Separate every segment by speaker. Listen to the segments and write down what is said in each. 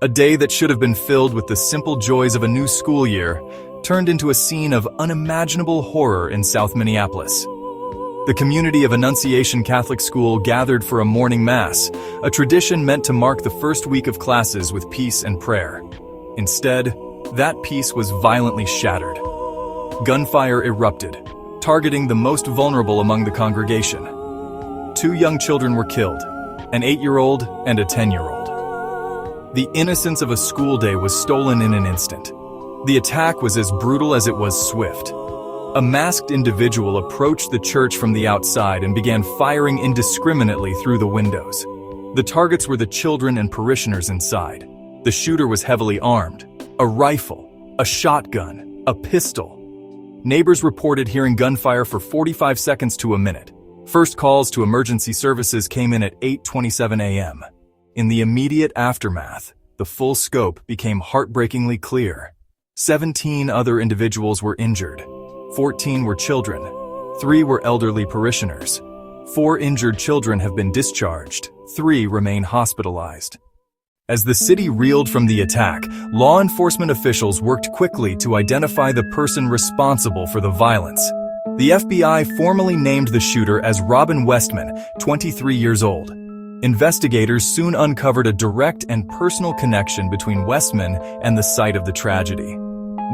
Speaker 1: A day that should have been filled with the simple joys of a new school year turned into a scene of unimaginable horror in South Minneapolis. The community of Annunciation Catholic School gathered for a morning mass, a tradition meant to mark the first week of classes with peace and prayer. Instead, that peace was violently shattered. Gunfire erupted, targeting the most vulnerable among the congregation. 2 young children were killed, an 8-year-old and a 10-year-old. The innocence of a school day was stolen in an instant. The attack was as brutal as it was swift. A masked individual approached the church from the outside and began firing indiscriminately through the windows. The targets were the children and parishioners inside. The shooter was heavily armed. A rifle, a shotgun, a pistol. Neighbors reported hearing gunfire for 45 seconds to a minute. First calls to emergency services came in at 8:27 a.m. In the immediate aftermath, the full scope became heartbreakingly clear. 17 other individuals were injured. 14 were children. 3 were elderly parishioners. 4 injured children have been discharged. 3 remain hospitalized. As the city reeled from the attack, law enforcement officials worked quickly to identify the person responsible for the violence. The FBI formally named the shooter as Robin Westman, 23 years old. Investigators soon uncovered a direct and personal connection between Westman and the site of the tragedy.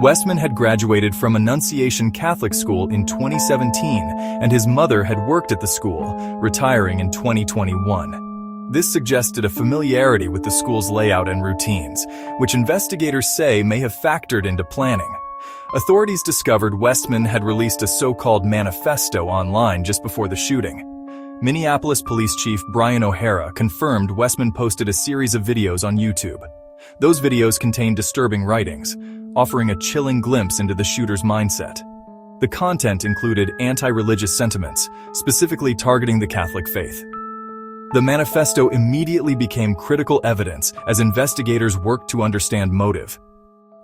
Speaker 1: Westman had graduated from Annunciation Catholic School in 2017, and his mother had worked at the school, retiring in 2021. This suggested a familiarity with the school's layout and routines, which investigators say may have factored into planning. Authorities discovered Westman had released a so-called manifesto online just before the shooting. Minneapolis Police Chief Brian O'Hara confirmed Westman posted a series of videos on YouTube. Those videos contained disturbing writings, offering a chilling glimpse into the shooter's mindset. The content included anti-religious sentiments, specifically targeting the Catholic faith. The manifesto immediately became critical evidence as investigators worked to understand motive.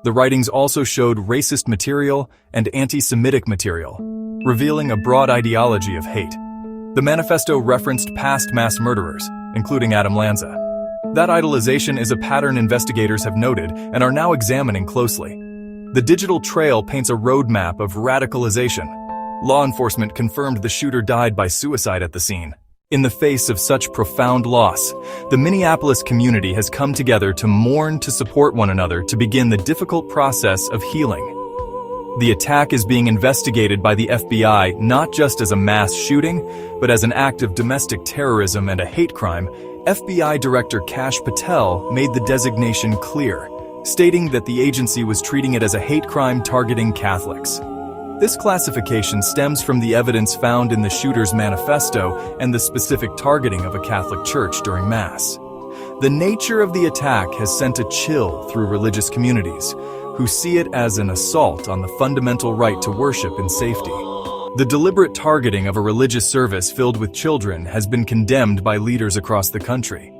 Speaker 1: The writings also showed racist material and anti-Semitic material, revealing a broad ideology of hate. The manifesto referenced past mass murderers, including Adam Lanza. That idolization is a pattern investigators have noted and are now examining closely. The digital trail paints a roadmap of radicalization. Law enforcement confirmed the shooter died by suicide at the scene. In the face of such profound loss, the Minneapolis community has come together to mourn, to support one another, to begin the difficult process of healing. The attack is being investigated by the FBI not just as a mass shooting, but as an act of domestic terrorism and a hate crime. FBI Director Kash Patel made the designation clear, stating that the agency was treating it as a hate crime targeting Catholics. This classification stems from the evidence found in the shooter's manifesto and the specific targeting of a Catholic church during Mass. The nature of the attack has sent a chill through religious communities, who see it as an assault on the fundamental right to worship in safety. The deliberate targeting of a religious service filled with children has been condemned by leaders across the country.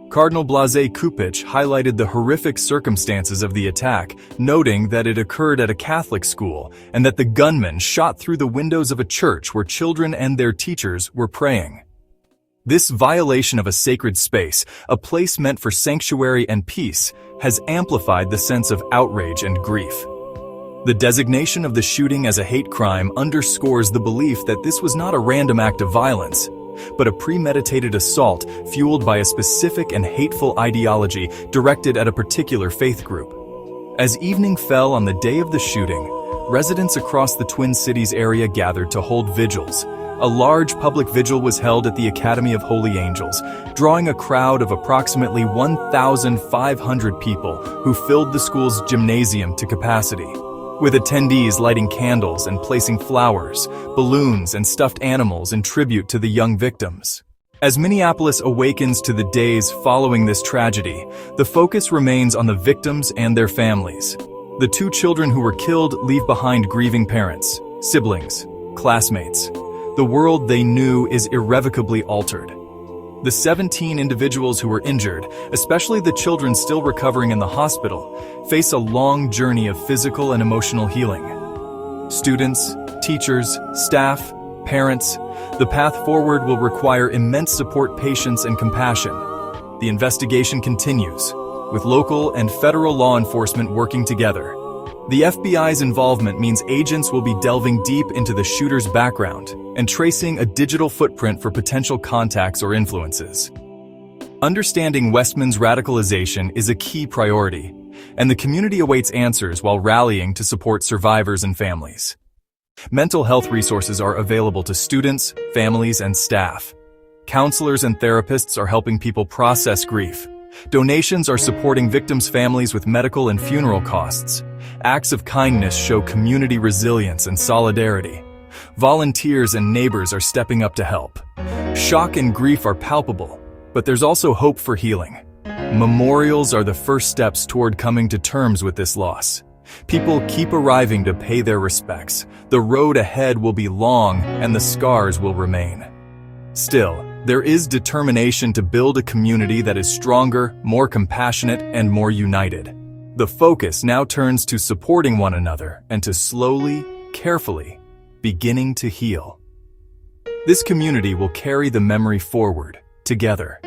Speaker 1: Cardinal Blase Kupich highlighted the horrific circumstances of the attack, noting that it occurred at a Catholic school and that the gunman shot through the windows of a church where children and their teachers were praying. This violation of a sacred space, a place meant for sanctuary and peace, has amplified the sense of outrage and grief. The designation of the shooting as a hate crime underscores the belief that this was not a random act of violence, but a premeditated assault fueled by a specific and hateful ideology directed at a particular faith group. As evening fell on the day of the shooting, residents across the Twin Cities area gathered to hold vigils. A large public vigil was held at the Academy of Holy Angels, drawing a crowd of approximately 1,500 people who filled the school's gymnasium to capacity, with attendees lighting candles and placing flowers, balloons, and stuffed animals in tribute to the young victims. As Minneapolis awakens to the days following this tragedy, the focus remains on the victims and their families. The 2 children who were killed leave behind grieving parents, siblings, classmates. The world they knew is irrevocably altered. The 17 individuals who were injured, especially the children still recovering in the hospital, face a long journey of physical and emotional healing. Students, teachers, staff, parents, the path forward will require immense support, patience, and compassion. The investigation continues, with local and federal law enforcement working together. The FBI's involvement means agents will be delving deep into the shooter's background and tracing a digital footprint for potential contacts or influences. Understanding Westman's radicalization is a key priority, and the community awaits answers while rallying to support survivors and families. Mental health resources are available to students, families, and staff. Counselors and therapists are helping people process grief. Donations are supporting victims' families with medical and funeral costs. Acts of kindness show community resilience and solidarity. Volunteers and neighbors are stepping up to help. Shock and grief are palpable, but there's also hope for healing. Memorials are the first steps toward coming to terms with this loss. People keep arriving to pay their respects. The road ahead will be long, and the scars will remain. Still, there is determination to build a community that is stronger, more compassionate, and more united. The focus now turns to supporting one another and to slowly, carefully, beginning to heal. This community will carry the memory forward, together.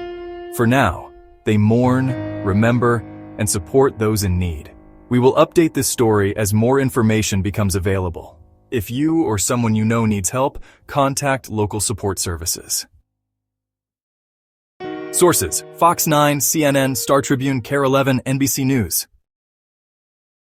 Speaker 1: For now, they mourn, remember, and support those in need. We will update this story as more information becomes available. If you or someone you know needs help, contact local support services. Sources: Fox 9, CNN, Star Tribune, KARE 11, NBC News.